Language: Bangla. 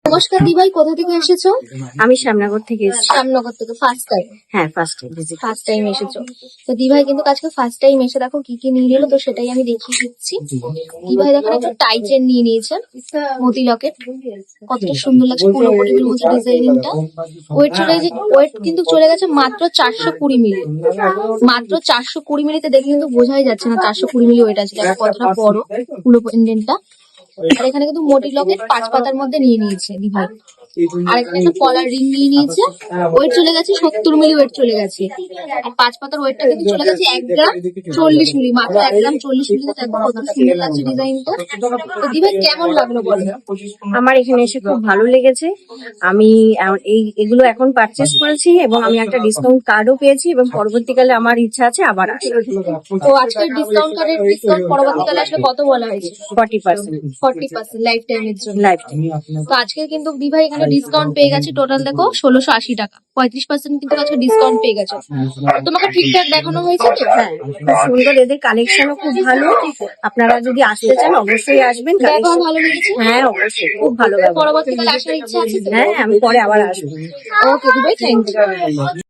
নমস্কার দিভাই, কোথা থেকে এসেছো? আমি শ্যামনগর থেকে এসেছি। শ্যামনগর থেকে ফার্স্ট টাইম? হ্যাঁ, ফার্স্ট ফার্স্ট টাইম এসেছো তো দিভাই কিন্তু আজকে ফার্স্ট টাইম এসে দেখো কি কি নিয়ে নিলো, তো সেটাই আমি দেখিয়ে দিচ্ছি। দিভাই দেখো একটা টাই চেন নিয়ে নিয়েছে, মতি লকেট, কতটা সুন্দর লাগছে পুরোপুরির মতো ডিজাইনিংটা। ওয়েট কিন্তু চলে গেছে মাত্র 420 মিলি। মাত্র 420 মিলিতে দেখে কিন্তু বোঝাই যাচ্ছে না 420 মিলি ওয়েট আছে। দেখো কতটা বড় পুরো পেন্ডেন্টটা। আর এখানে কিন্তু মোটি লকেট 5 পাতার মধ্যে নিয়ে নিয়েছে দিভাই। আর এখানে একটা কলার রিং নিয়ে নিয়েছে, ওয়েট চলে গেছে 70 মিলি ওয়েট চলে গেছে। আর 5 পাতার ওয়েটটা কিন্তু চলে গেছে 1 গ্রাম 40 মিলি, মাত্র 1 গ্রাম 40 মিলিতে। দেখো কত সুন্দর লাগছে ডিজাইনটা। তো দিভাই কেমন লাগলো বলো? আমার এখানে এসে খুব ভালো লেগেছে। আমি এগুলো এখন পারচেস করেছি এবং আমি একটা ডিসকাউন্ট কার্ডও পেয়েছি এবং পরবর্তীকালে আমার ইচ্ছা আছে আবার আসার। তো আজকের ডিসকাউন্ট কার্ডের ডিসকাউন্ট পরবর্তীকালে আসলে কত বলা হয়েছে? 40% লাইফ টাইমের জন্য। Life time. তো আজকে কিন্তু দিভাই এখানে ডিসকাউন্ট পেয়ে গেছে। টোটাল দেখো 1680 টাকা, 35% কিন্তু আজকে ডিসকাউন্ট পেয়ে গেছে। তোমাকে ঠিকঠাক দেখানো হয়েছে তো? হ্যাঁ, খুব সুন্দর, এদের কালেকশনও খুব ভালো। আপনারা যদি আসতে চান অবশ্যই আসবেন। ব্যবহার ভালো লেগেছে? হ্যাঁ, অবশ্যই খুব ভালো ব্যবহার। পরবর্তীকালে আসার ইচ্ছা আছে তো? হ্যাঁ, আমি পরে আবার আসবো। ওকে দিভাই, থ্যাংক ইউ।